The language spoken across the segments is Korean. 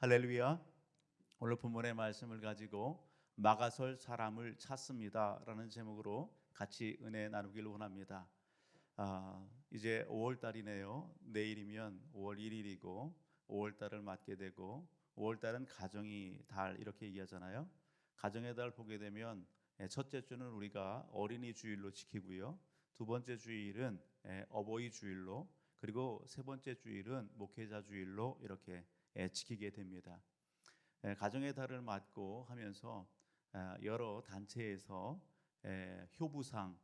할렐루야. 오늘 본문의 말씀을 가지고 막아설 사람을 찾습니다라는 제목으로 같이 은혜 나누기를 원합니다. 이제 5월 달이네요. 내일이면 5월 1일이고 5월 달을 맞게 되고 5월 달은 가정의 달 이렇게 얘기하잖아요. 가정의 달 보게 되면 첫째 주는 우리가 어린이 주일로 지키고요. 두 번째 주일은 어버이 주일로, 그리고 세 번째 주일은 목회자 주일로 이렇게 지키게 됩니다. 가정의 달을 맞고 하면서 여러 단체에서 효부상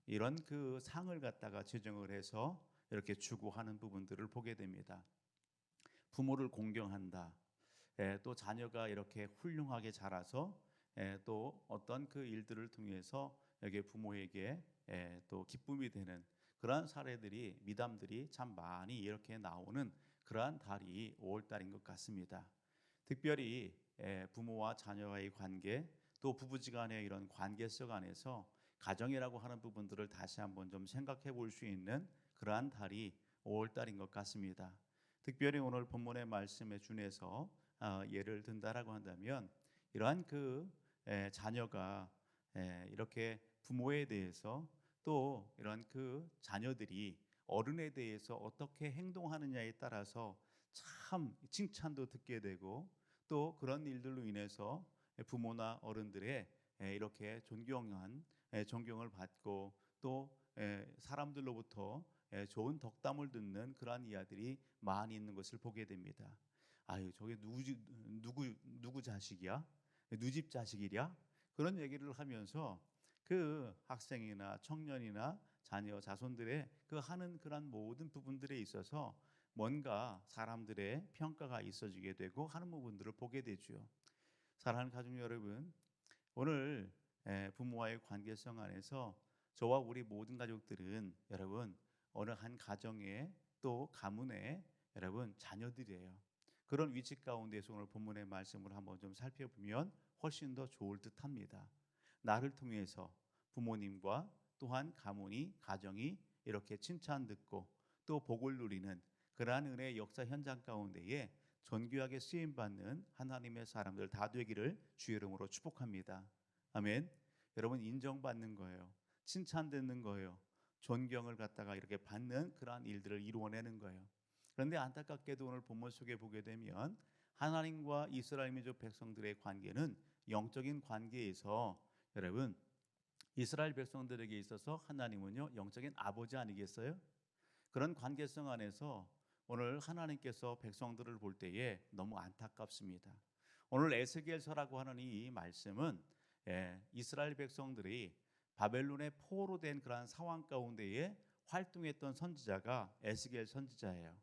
이런 그 상을 갖다가 제정을 해서 이렇게 주고 하는 부분들을 보게 됩니다. 부모를 공경한다. 또 자녀가 이렇게 훌륭하게 자라서 또 어떤 그 일들을 통해서 여기 부모에게 또 기쁨이 되는 그러한 사례들이, 미담들이 참 많이 이렇게 나오는 그러한 달이 5월 달인 것 같습니다. 특별히 부모와 자녀와의 관계, 또 부부지간의 이런 관계성 안에서 가정이라고 하는 부분들을 다시 한번 좀 생각해 볼 수 있는 그러한 달이 5월 달인 것 같습니다. 특별히 오늘 본문의 말씀에 준해서 예를 든다라고 한다면, 이러한 그 자녀가 이렇게 부모에 대해서, 또 이러한 그 자녀들이 어른에 대해서 어떻게 행동하느냐에 따라서 참 칭찬도 듣게 되고, 또 그런 일들로 인해서 부모나 어른들의 이렇게 존경을 받고, 또 사람들로부터 좋은 덕담을 듣는 그러한 이야기들이 많이 있는 것을 보게 됩니다. 아유, 저게 누구 자식이야? 누 집 자식이랴? 그런 얘기를 하면서 그 학생이나 청년이나 자녀 자손들의 그 하는 그런 모든 부분들에 있어서 뭔가 사람들의 평가가 있어지게 되고 하는 부분들을 보게 되죠. 사랑하는 가족 여러분, 오늘 부모와의 관계성 안에서 저와 우리 모든 가족들은 여러분 어느 한 가정에, 또 가문에 여러분 자녀들이에요. 그런 위치 가운데서 오늘 본문의 말씀을 한번 좀 살펴보면 훨씬 더 좋을 듯합니다. 나를 통해서 부모님과 또한 가문이, 가정이 이렇게 칭찬 듣고 또 복을 누리는 그러한 은혜의 역사 현장 가운데에 존귀하게 쓰임 받는 하나님의 사람들 다 되기를 주의 이름으로 축복합니다. 아멘. 여러분, 인정받는 거예요. 칭찬 듣는 거예요. 존경을 갖다가 이렇게 받는 그러한 일들을 이루어내는 거예요. 그런데 안타깝게도 오늘 본문 속에 보게 되면 하나님과 이스라엘 민족 백성들의 관계는 영적인 관계에서, 여러분, 이스라엘 백성들에게 있어서 하나님은요 영적인 아버지 아니겠어요? 그런 관계성 안에서 오늘 하나님께서 백성들을 볼 때에 너무 안타깝습니다. 오늘 에스겔서라고 하는 이 말씀은 이스라엘 백성들이 바벨론의 포로로 된 그러한 상황 가운데에 활동했던 선지자가 에스겔 선지자예요.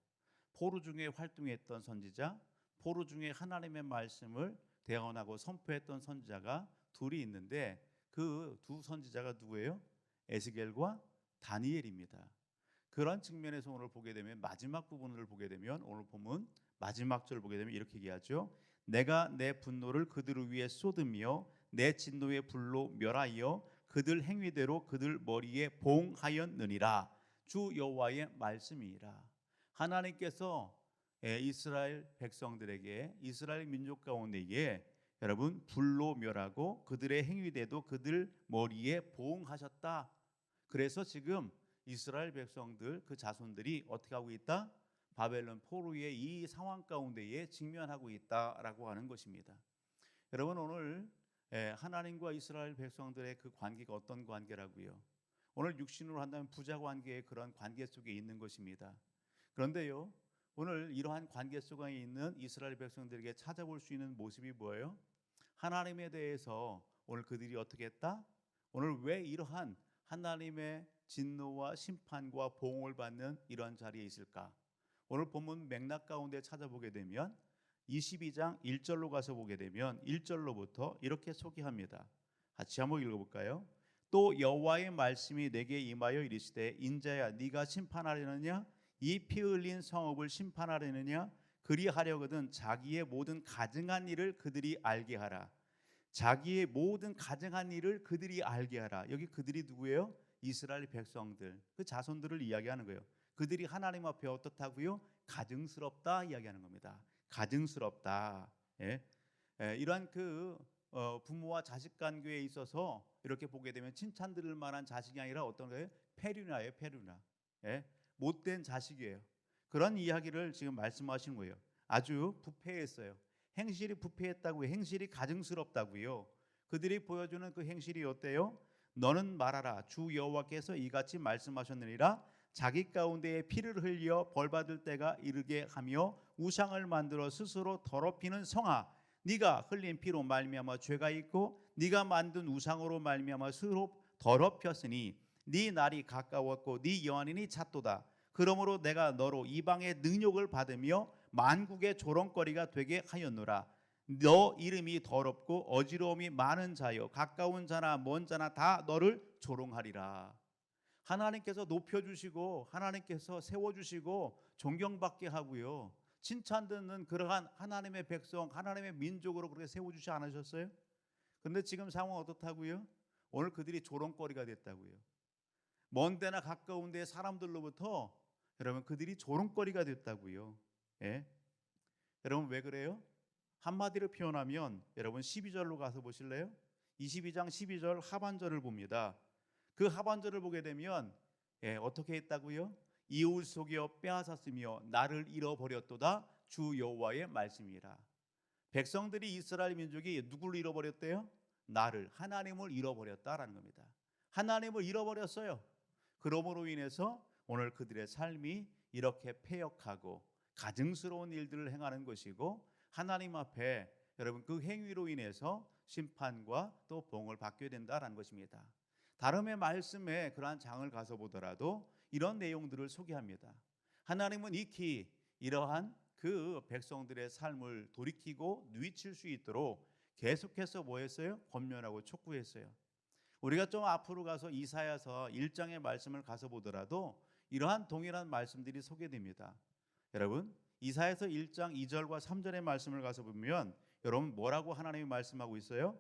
포로 중에 활동했던 선지자, 포로 중에 하나님의 말씀을 대언하고 선포했던 선지자가 둘이 있는데, 그 두 선지자가 누구예요? 에스겔과 다니엘입니다. 그런 측면에서 오늘 보게 되면, 마지막 부분을 보게 되면, 오늘 보면 마지막 절을 보게 되면 이렇게 얘기하죠. 내가 내 분노를 그들 위에 쏟으며 내 진노의 불로 멸하여 그들 행위대로 그들 머리에 봉하였느니라. 주 여호와의 말씀이라. 하나님께서 이스라엘 백성들에게, 이스라엘 민족 가운데에 여러분 불로 멸하고 그들의 행위대도 그들 머리에 봉하셨다. 그래서 지금 이스라엘 백성들, 그 자손들이 어떻게 하고 있다? 바벨론 포로의 이 상황 가운데에 직면하고 있다라고 하는 것입니다. 여러분, 오늘 하나님과 이스라엘 백성들의 그 관계가 어떤 관계라고요? 오늘 육신으로 한다면 부자 관계의 그런 관계 속에 있는 것입니다. 그런데요, 오늘 이러한 관계 속에 있는 이스라엘 백성들에게 찾아볼 수 있는 모습이 뭐예요? 하나님에 대해서 오늘 그들이 어떻게 했다? 오늘 왜 이러한 하나님의 진노와 심판과 보응을 받는 이런 자리에 있을까? 오늘 본문 맥락 가운데 찾아보게 되면 22장 1절로 가서 보게 되면 1절로부터 이렇게 소개합니다. 같이 한번 읽어볼까요? 또 여호와의 말씀이 내게 임하여 이르시되 인자야 네가 심판하려느냐? 이 피 흘린 성읍을 심판하려느냐? 그리하려거든 자기의 모든 가증한 일을 그들이 알게 하라. 자기의 모든 가증한 일을 그들이 알게 하라. 여기 그들이 누구예요? 이스라엘 백성들, 그 자손들을 이야기하는 거예요. 그들이 하나님 앞에 어떻다고요? 가증스럽다 이야기하는 겁니다. 가증스럽다. 예? 이러한 부모와 자식 관계에 있어서 이렇게 보게 되면 칭찬 들을 만한 자식이 아니라 어떤 거예요? 페류나예요, 페류나. 예? 못된 자식이에요. 그런 이야기를 지금 말씀하시는 거예요. 아주 부패했어요. 행실이 부패했다고요. 행실이 가증스럽다고요. 그들이 보여주는 그 행실이 어때요? 너는 말하라. 주 여호와께서 이같이 말씀하셨느니라. 자기 가운데에 피를 흘려 벌받을 때가 이르게 하며 우상을 만들어 스스로 더럽히는 성아, 네가 흘린 피로 말미암아 죄가 있고 네가 만든 우상으로 말미암아 스스로 더럽혔으니 네 날이 가까웠고 네 여한인이 찼도다. 그러므로 내가 너로 이방의 능욕을 받으며 만국의 조롱거리가 되게 하였노라. 너 이름이 더럽고 어지러움이 많은 자여 가까운 자나 먼 자나 다 너를 조롱하리라. 하나님께서 높여주시고 하나님께서 세워주시고 존경받게 하고요, 칭찬 듣는 그러한 하나님의 백성, 하나님의 민족으로 그렇게 세워주지 않으셨어요? 그런데 지금 상황 어떻다고요? 오늘 그들이 조롱거리가 됐다고요. 먼 데나 가까운 데 사람들로부터 여러분 그들이 조롱거리가 됐다고요. 예? 여러분 왜 그래요? 한마디로 표현하면 여러분 12절로 가서 보실래요? 22장 12절 하반절을 봅니다. 그 하반절을 보게 되면 어떻게 했다고요? 이웃 속여 빼앗았으며 나를 잃어버렸도다 주 여호와의 말씀이라. 백성들이, 이스라엘 민족이 누구를 잃어버렸대요? 나를, 하나님을 잃어버렸다라는 겁니다. 하나님을 잃어버렸어요. 그러므로 인해서 오늘 그들의 삶이 이렇게 패역하고 가증스러운 일들을 행하는 것이고 하나님 앞에 여러분 그 행위로 인해서 심판과 또 봉을 받게 된다라는 것입니다. 다름의 말씀에 그러한 장을 가서 보더라도 이런 내용들을 소개합니다. 하나님은 익히 이러한 그 백성들의 삶을 돌이키고 누이칠 수 있도록 계속해서 뭐 했어요? 권면하고 촉구했어요. 우리가 좀 앞으로 가서 이사야서 1장의 말씀을 가서 보더라도 이러한 동일한 말씀들이 소개됩니다. 여러분 이사야서 1장 2절과 3절의 말씀을 가서 보면 여러분 뭐라고 하나님이 말씀하고 있어요?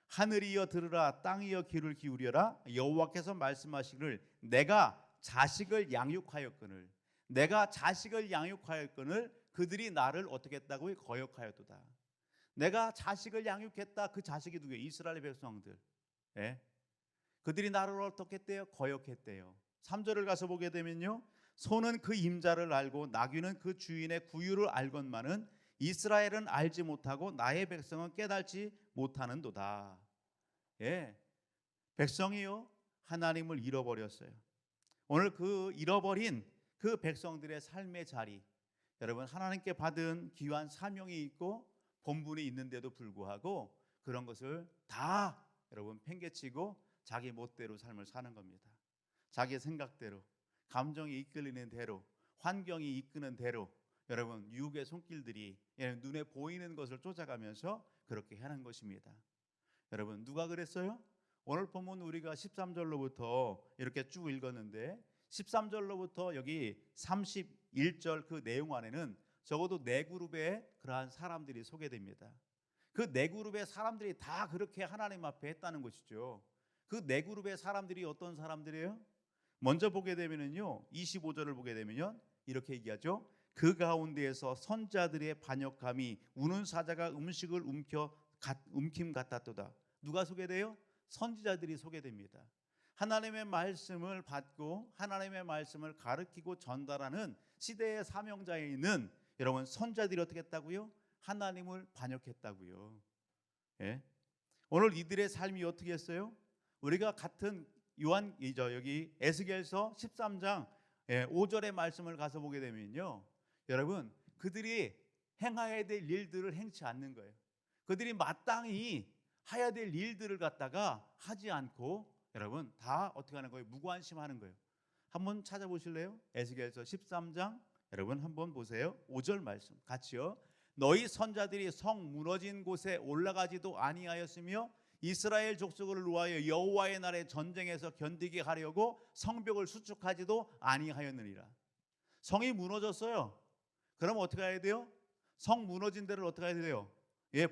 하늘이여 들으라, 땅이여 귀를 기울여라. 여호와께서 말씀하시기를 내가 자식을 양육하였거늘, 내가 자식을 양육하였거늘 그들이 나를 어떻게 했다고요? 거역하였도다. 내가 자식을 양육했다. 그 자식이 누구예요? 이스라엘 백성들. 예? 그들이 나를 어떻게 했대요? 거역했대요. 3절을 가서 보게 되면요, 소는 그 임자를 알고 나귀는 그 주인의 구유를 알건만은 이스라엘은 알지 못하고 나의 백성은 깨달지 못하는도다. 예, 백성이요 하나님을 잃어버렸어요. 오늘 그 잃어버린 그 백성들의 삶의 자리, 여러분 하나님께 받은 귀한 사명이 있고 본분이 있는데도 불구하고 그런 것을 다 여러분 팽개치고 자기 멋대로 삶을 사는 겁니다. 자기 생각대로, 감정이 이끌리는 대로, 환경이 이끄는 대로 여러분 유혹의 손길들이 눈에 보이는 것을 쫓아가면서 그렇게 하는 것입니다. 여러분 누가 그랬어요? 오늘 보면 우리가 13절로부터 이렇게 쭉 읽었는데 13절로부터 여기 31절 그 내용 안에는 적어도 네 그룹의 그러한 사람들이 소개됩니다. 그 네 그룹의 사람들이 다 그렇게 하나님 앞에 했다는 것이죠. 그 네 그룹의 사람들이 어떤 사람들이에요? 먼저 보게 되면요 25절을 보게 되면요 이렇게 얘기하죠. 그 가운데에서 선자들의 반역함이 우는 사자가 음식을 움킴 같았도다. 누가 소개돼요? 선지자들이 소개됩니다. 하나님의 말씀을 받고 하나님의 말씀을 가르치고 전달하는 시대의 사명자에 있는 여러분 선자들이 어떻게 했다고요? 하나님을 반역했다고요. 예? 오늘 이들의 삶이 어떻게 했어요? 우리가 같은 여기 에스겔서 13장 5절의 말씀을 가서 보게 되면요, 여러분 그들이 행해야 될 일들을 행치 않는 거예요. 그들이 마땅히 해야 될 일들을 갖다가 하지 않고 여러분 다 어떻게 하는 거예요? 무관심하는 거예요. 한번 찾아보실래요? 에스겔서 13장 여러분 한번 보세요. 5절 말씀 같이요. 너희 선자들이 성 무너진 곳에 올라가지도 아니하였으며 이스라엘 족속을 위하여 여호와의 날에 전쟁에서 견디게 하려고 성벽을 수축하지도 아니하였느니라. 성이 무너졌어요. 그럼 어떻게 해야 돼요? 성 무너진 데를 어떻게 해야 돼요?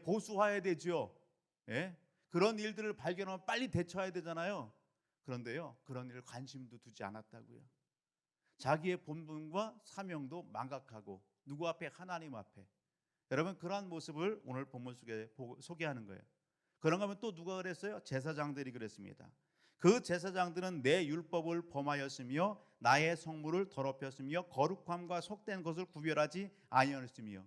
보수해야 되죠. 그런 일들을 발견하면 빨리 대처해야 되잖아요. 그런데요 그런 일을 관심도 두지 않았다고요. 자기의 본분과 사명도 망각하고 누구 앞에? 하나님 앞에 여러분 그러한 모습을 오늘 본문 속에 소개하는 거예요. 그런가 하면 또 누가 그랬어요? 제사장들이 그랬습니다. 그 제사장들은 내 율법을 범하였으며 나의 성물을 더럽혔으며 거룩함과 속된 것을 구별하지 아니하였으며.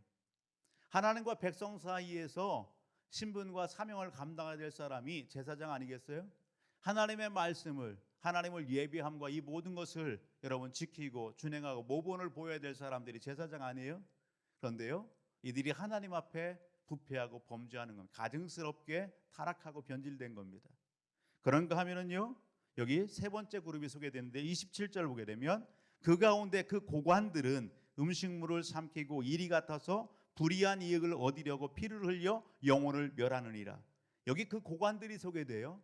하나님과 백성 사이에서 신분과 사명을 감당해야 될 사람이 제사장 아니겠어요? 하나님의 말씀을, 하나님을 예비함과 이 모든 것을 여러분 지키고 준행하고 모본을 보여야 될 사람들이 제사장 아니에요? 그런데요, 이들이 하나님 앞에 부패하고 범죄하는 겁니다. 가증스럽게 타락하고 변질된 겁니다. 그런가 하면은요, 여기 세 번째 그룹이 소개되는데 27절 보게 되면 그 가운데 그 고관들은 음식물을 삼키고 이리 같아서 불의한 이익을 얻으려고 피를 흘려 영혼을 멸하느니라. 여기 그 고관들이 소개돼요.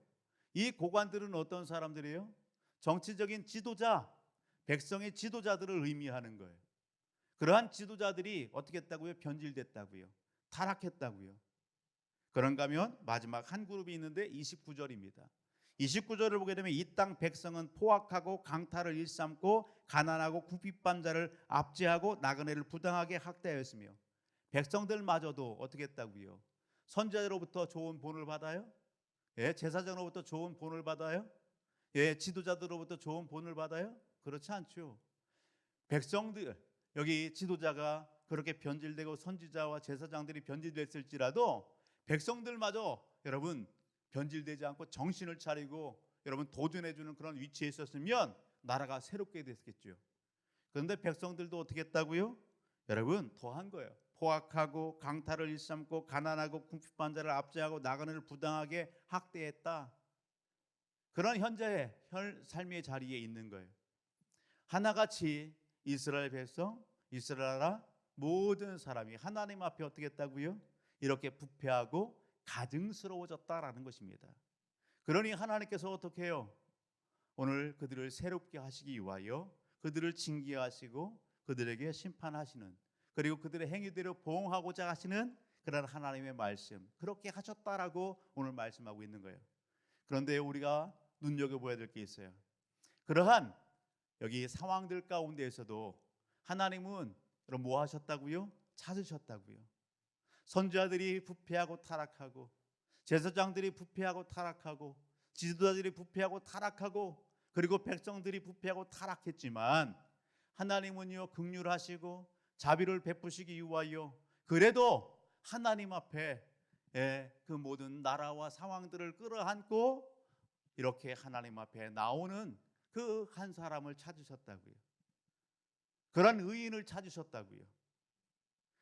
이 고관들은 어떤 사람들이에요? 정치적인 지도자, 백성의 지도자들을 의미하는 거예요. 그러한 지도자들이 어떻게 했다고요? 변질됐다고요. 타락했다고요. 그런가 하면 마지막 한 그룹이 있는데 29절입니다. 29절을 보게 되면 이 땅 백성은 포악하고 강탈을 일삼고 가난하고 굽잇반 자를 압제하고 나그네를 부당하게 학대하였으며. 백성들마저도 어떻게 했다고요? 선지자로부터 좋은 본을 받아요? 예, 제사장으로부터 좋은 본을 받아요? 예, 지도자들로부터 좋은 본을 받아요? 그렇지 않죠. 백성들, 여기 지도자가 그렇게 변질되고 선지자와 제사장들이 변질됐을지라도 백성들마저 여러분 변질되지 않고 정신을 차리고 여러분 도전해주는 그런 위치에 있었으면 나라가 새롭게 됐겠죠. 그런데 백성들도 어떻게 했다고요? 여러분 더한 거예요. 포악하고 강탈을 일삼고 가난하고 궁핍한 자를 압제하고 나그네를 부당하게 학대했다. 그런 현재의 삶의 자리에 있는 거예요. 하나같이 이스라엘 백성, 이스라엘 모든 사람이 하나님 앞에 어떻게 했다고요? 이렇게 부패하고 가증스러워졌다라는 것입니다. 그러니 하나님께서 어떻게 해요? 오늘 그들을 새롭게 하시기 위하여 그들을 징계하시고 그들에게 심판하시는, 그리고 그들의 행위대로 보응하고자 하시는 그런 하나님의 말씀, 그렇게 하셨다라고 오늘 말씀하고 있는 거예요. 그런데 우리가 눈여겨봐야 될 게 있어요. 그러한 여기 상황들 가운데에서도 하나님은 여러분 뭐 하셨다고요? 찾으셨다고요. 선지자들이 부패하고 타락하고, 제사장들이 부패하고 타락하고, 지도자들이 부패하고 타락하고, 그리고 백성들이 부패하고 타락했지만 하나님은요 긍휼하시고 자비를 베푸시기 위하여 그래도 하나님 앞에 그 모든 나라와 상황들을 끌어안고 이렇게 하나님 앞에 나오는 그 한 사람을 찾으셨다고요. 그런 의인을 찾으셨다고요.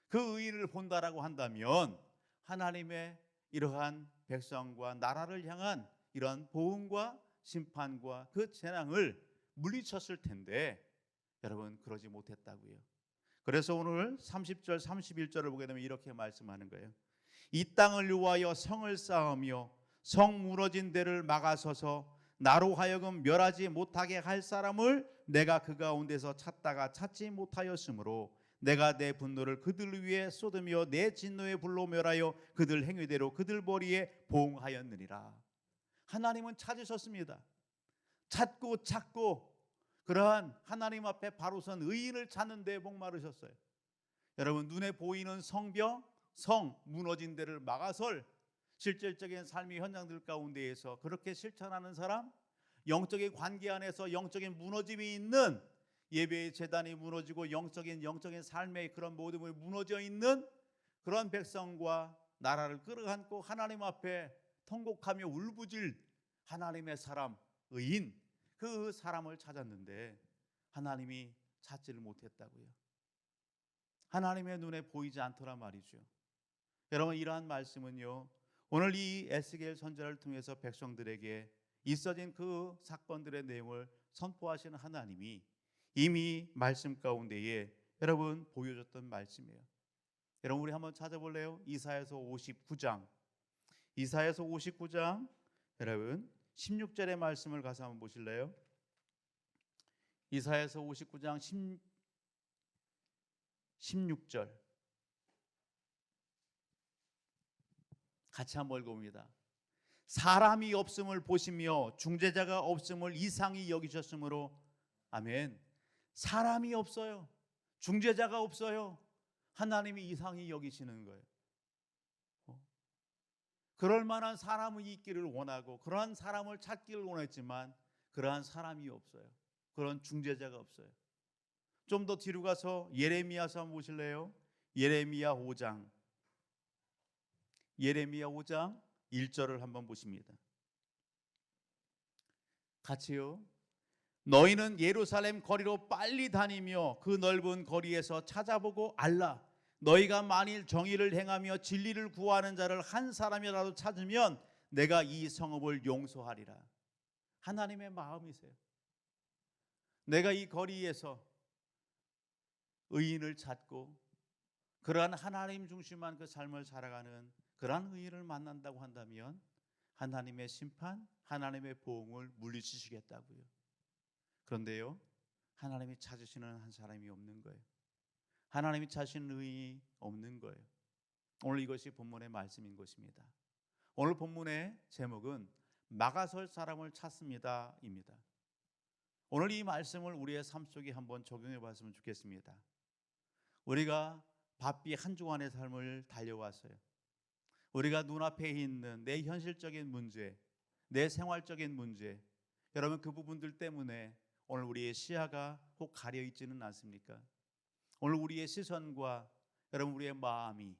그 의인을 본다라고 한다면 하나님의 이러한 백성과 나라를 향한 이러한 보응과 심판과 그 재앙을 물리쳤을 텐데 여러분 그러지 못했다고요. 그래서 오늘 30절 31절을 보게 되면 이렇게 말씀하는 거예요. 이 땅을 위하여 성을 쌓으며 성 무너진 데를 막아서서 나로 하여금 멸하지 못하게 할 사람을 내가 그 가운데서 찾다가 찾지 못하였으므로 내가 내 분노를 그들 위에 쏟으며 내 진노의 불로 멸하여 그들 행위대로 그들 머리에 보응하였느니라. 하나님은 찾으셨습니다. 찾고 그러한 하나님 앞에 바로 선 의인을 찾는 데 목마르셨어요. 여러분 눈에 보이는 성벽, 성 무너진 데를 막아설 실질적인 삶의 현장들 가운데에서 그렇게 실천하는 사람, 영적인 관계 안에서 영적인 무너짐이 있는, 예배의 제단이 무너지고 영적인 삶의 그런 모든 것이 무너져 있는 그런 백성과 나라를 끌어안고 하나님 앞에 통곡하며 울부짖을 하나님의 사람, 의인, 그 사람을 찾았는데 하나님이 찾지를 못했다고요. 하나님의 눈에 보이지 않더란 말이죠. 여러분 이러한 말씀은요 오늘 이 에스겔 선지자를 통해서 백성들에게 있어진 그 사건들의 내용을 선포하시는 하나님이 이미 말씀 가운데에 여러분 보여줬던 말씀이에요. 여러분 우리 한번 찾아볼래요? 이사야서 59장 여러분 16절의 말씀을 가서 한번 보실래요? 이사야서 59장 16절 같이 한번 읽어봅니다. 사람이 없음을 보시며 중재자가 없음을 이상히 여기셨으므로. 아멘. 사람이 없어요. 중재자가 없어요. 하나님이 이상히 여기시는 거예요. 그럴 만한 사람이 있기를 원하고 그러한 사람을 찾기를 원했지만 그러한 사람이 없어요. 그런 중재자가 없어요. 좀 더 뒤로 가서 예레미야서 한번 보실래요? 예레미야 5장 1절을 한번 보십니다. 같이요. 너희는 예루살렘 거리로 빨리 다니며 그 넓은 거리에서 찾아보고 알라. 너희가 만일 정의를 행하며 진리를 구하는 자를 한 사람이라도 찾으면 내가 이 성읍을 용서하리라. 하나님의 마음이세요. 내가 이 거리에서 의인을 찾고 그러한 하나님 중심한 그 삶을 살아가는 그러한 의인을 만난다고 한다면 하나님의 심판, 하나님의 보응을 물리치시겠다고요. 그런데요, 하나님이 찾으시는 한 사람이 없는 거예요. 하나님이 찾으시는 의인이 없는 거예요. 오늘 이것이 본문의 말씀인 것입니다. 오늘 본문의 제목은 막아설 사람을 찾습니다입니다. 오늘 이 말씀을 우리의 삶 속에 한번 적용해 봤으면 좋겠습니다. 우리가 바삐 한 주간의 삶을 달려왔어요. 우리가 눈앞에 있는 내 현실적인 문제, 내 생활적인 문제, 여러분 그 부분들 때문에 오늘 우리의 시야가 혹 가려 있지는 않습니까? 오늘 우리의 시선과 여러분 우리의 마음이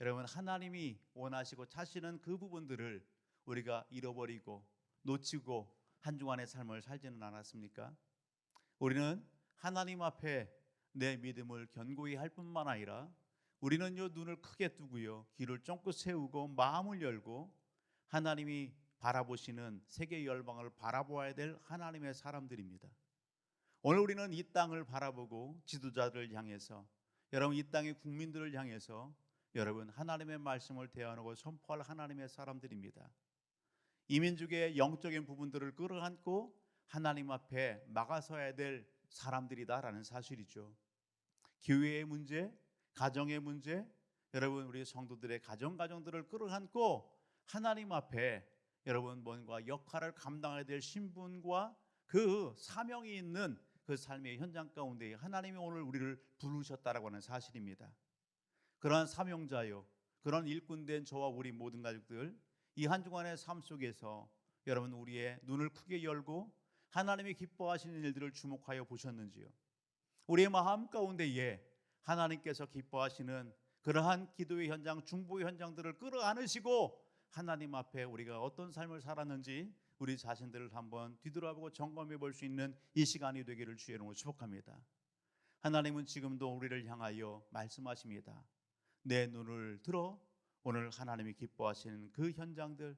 여러분 하나님이 원하시고 찾으시는 그 부분들을 우리가 잃어버리고 놓치고 한 주간의 삶을 살지는 않았습니까? 우리는 하나님 앞에 내 믿음을 견고히 할 뿐만 아니라 우리는요 눈을 크게 뜨고요 귀를 쫑긋 세우고 마음을 열고 하나님이 바라보시는 세계 열방을 바라보아야 될 하나님의 사람들입니다. 오늘 우리는 이 땅을 바라보고 지도자들을 향해서 여러분 이 땅의 국민들을 향해서 여러분 하나님의 말씀을 대언하고 선포할 하나님의 사람들입니다. 이민족의 영적인 부분들을 끌어안고 하나님 앞에 막아서야 될 사람들이다라는 사실이죠. 교회의 문제, 가정의 문제, 여러분 우리 성도들의 가정들을 끌어안고 하나님 앞에 여러분 뭔가 역할을 감당해야 될 신분과 그 사명이 있는 그 삶의 현장 가운데 하나님이 오늘 우리를 부르셨다라고 하는 사실입니다. 그러한 사명자요, 그런 일꾼된 저와 우리 모든 가족들 이 한 주간의 삶 속에서 여러분 우리의 눈을 크게 열고 하나님이 기뻐하시는 일들을 주목하여 보셨는지요? 우리의 마음 가운데에 하나님께서 기뻐하시는 그러한 기도의 현장, 중보의 현장들을 끌어안으시고 하나님 앞에 우리가 어떤 삶을 살았는지 우리 자신들을 한번 뒤돌아보고 점검해 볼 수 있는 이 시간이 되기를 주의 이름으로 축복합니다. 하나님은 지금도 우리를 향하여 말씀하십니다. 내 눈을 들어 오늘 하나님이 기뻐하시는 그 현장들,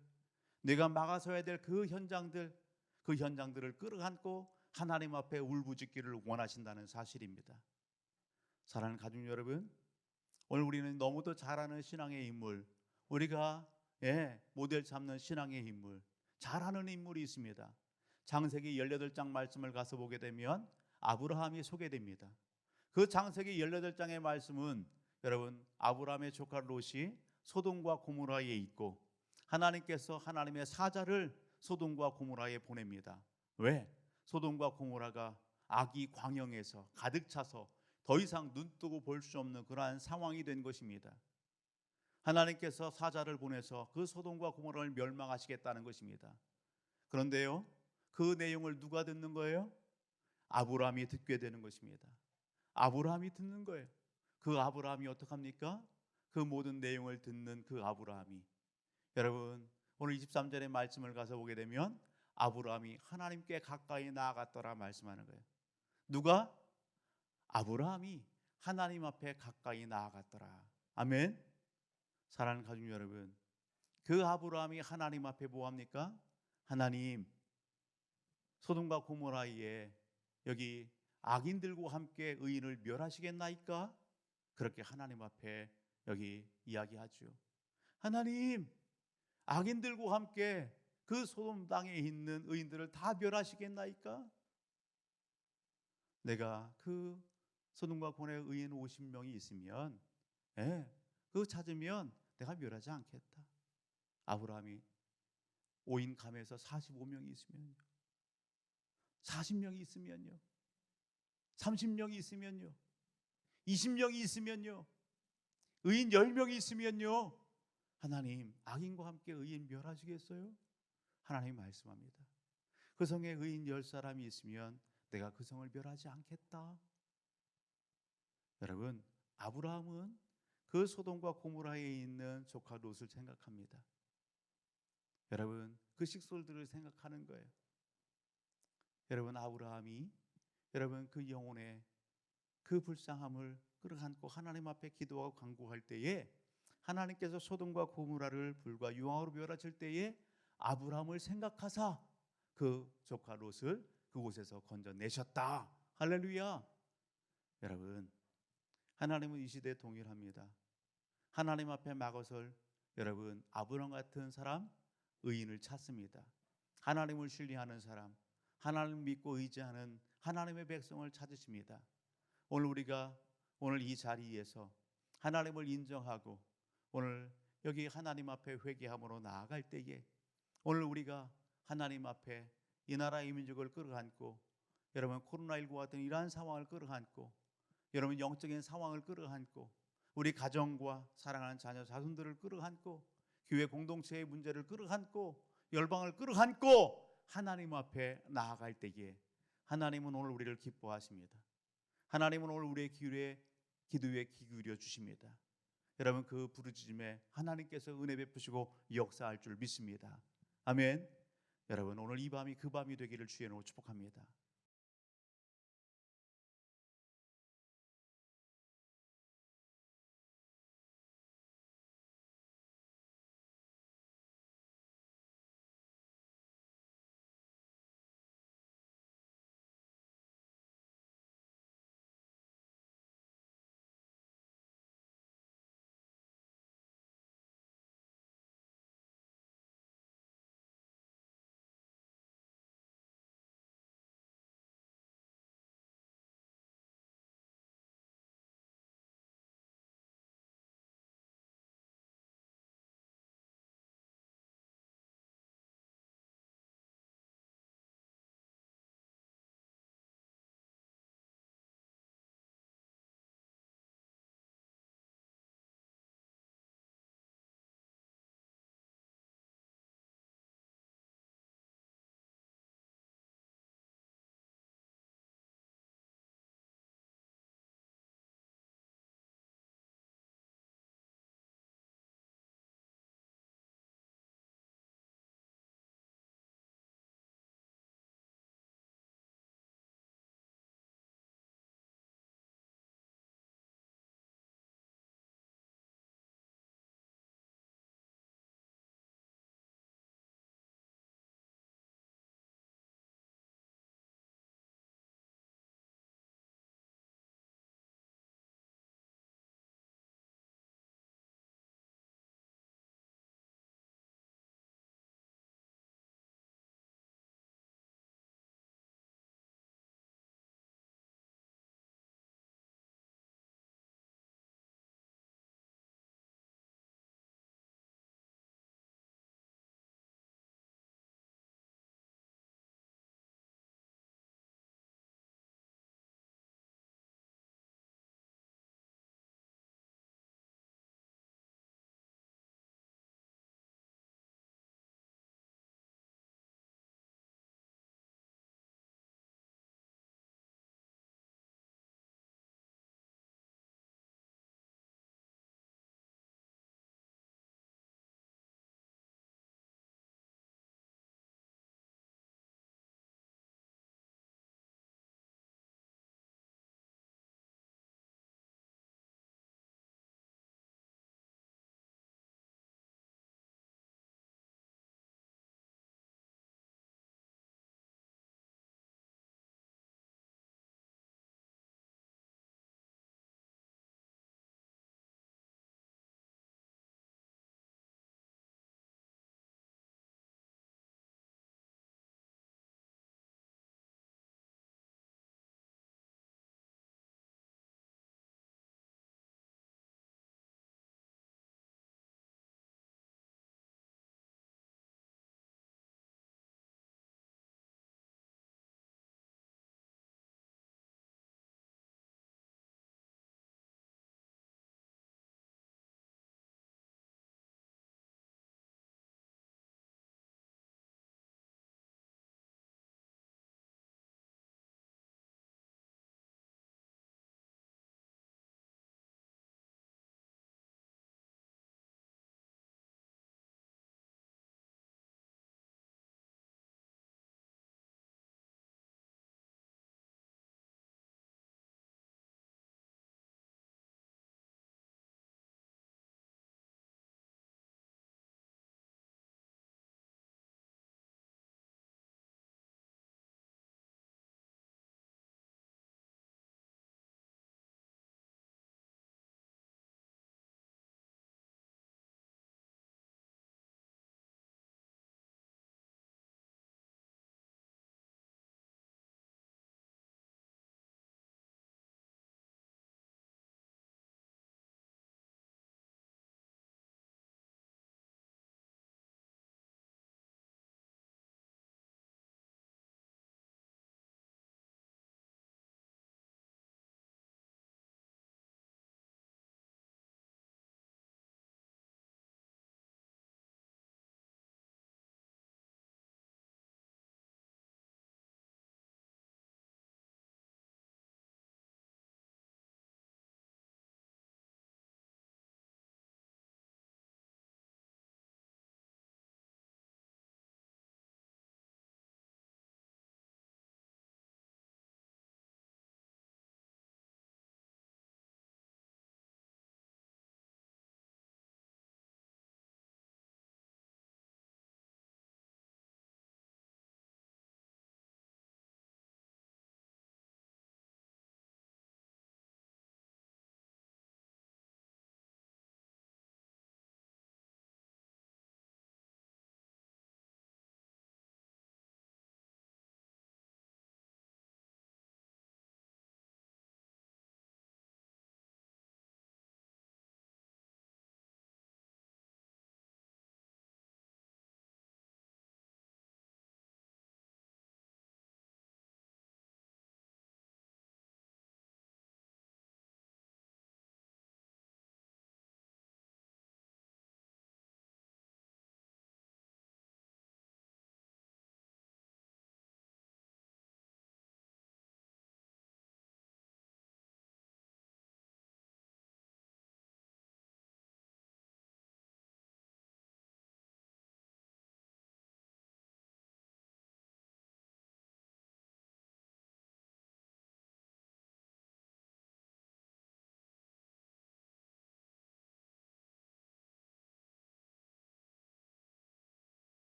내가 막아서야 될 그 현장들을 끌어안고 하나님 앞에 울부짖기를 원하신다는 사실입니다. 사랑하는 가족 여러분, 오늘 우리는 너무도 잘 아는 신앙의 인물, 우리가 모델 삼는 신앙의 인물, 잘하는 인물이 있습니다. 창세기 18장 말씀을 가서 보게 되면 아브라함이 소개됩니다. 그 창세기 18장의 말씀은 여러분 아브라함의 조카 롯이 소돔과 고모라에 있고 하나님께서 하나님의 사자를 소돔과 고모라에 보냅니다. 왜? 소돔과 고모라가 악이 광영에서 가득 차서 더 이상 눈뜨고 볼 수 없는 그러한 상황이 된 것입니다. 하나님께서 사자를 보내서 그 소돔과 고모라를 멸망하시겠다는 것입니다. 그런데요, 그 내용을 누가 듣는 거예요? 아브라함이 듣게 되는 것입니다. 아브라함이 듣는 거예요. 그 아브라함이 어떡합니까? 그 모든 내용을 듣는 그 아브라함이 여러분 오늘 23절의 말씀을 가서 보게 되면 아브라함이 하나님께 가까이 나아갔더라 말씀하는 거예요. 누가? 아브라함이 하나님 앞에 가까이 나아갔더라. 아멘. 사랑하는 가족 여러분, 그 아브라함이 하나님 앞에 뭐합니까? 하나님, 소돔과 고모라에 여기 악인들과 함께 의인을 멸하시겠나이까? 그렇게 하나님 앞에 여기 이야기하죠. 하나님, 악인들과 함께 그 소돔 땅에 있는 의인들을 다 멸하시겠나이까? 내가 그 소돔과 고모라의 의인 50명이 있으면 그거 찾으면 내가 멸하지 않겠다. 아브라함이 5인 감에서 45명이 있으면요, 40명이 있으면요, 30명이 있으면요, 20명이 있으면요, 의인 10명이 있으면요, 하나님 악인과 함께 의인 멸하시겠어요? 하나님 말씀합니다. 그 성에 의인 10사람이 있으면 내가 그 성을 멸하지 않겠다. 여러분, 아브라함은 그 소돔과 고모라에 있는 조카 롯을 생각합니다. 여러분, 그 식솔들을 생각하는 거예요. 여러분, 아브라함이 여러분 그 영혼의 그 불쌍함을 끌어안고 하나님 앞에 기도하고 간구할 때에 하나님께서 소돔과 고모라를 불과 유황으로 멸하실 때에 아브라함을 생각하사 그 조카 롯을 그곳에서 건져내셨다. 할렐루야. 여러분, 하나님은 이 시대에 동일합니다. 하나님 앞에 막아설 여러분 아브라함 같은 사람, 의인을 찾습니다. 하나님을 신뢰하는 사람, 하나님을 믿고 의지하는 하나님의 백성을 찾으십니다. 오늘 우리가 오늘 이 자리에서 하나님을 인정하고 오늘 여기 하나님 앞에 회개함으로 나아갈 때에 오늘 우리가 하나님 앞에 이 나라 이 민족을 끌어안고 여러분 코로나19 같은 이러한 상황을 끌어안고 여러분 영적인 상황을 끌어안고 우리 가정과 사랑하는 자녀 자손들을 끌어안고 교회 공동체의 문제를 끌어안고 열방을 끌어안고 하나님 앞에 나아갈 때에 하나님은 오늘 우리를 기뻐하십니다. 하나님은 오늘 우리의 기도에 귀 기울여 주십니다. 여러분 그 부르짖음에 하나님께서 은혜 베푸시고 역사할 줄 믿습니다. 아멘. 여러분 오늘 이 밤이 그 밤이 되기를 주의 이름으로 축복합니다.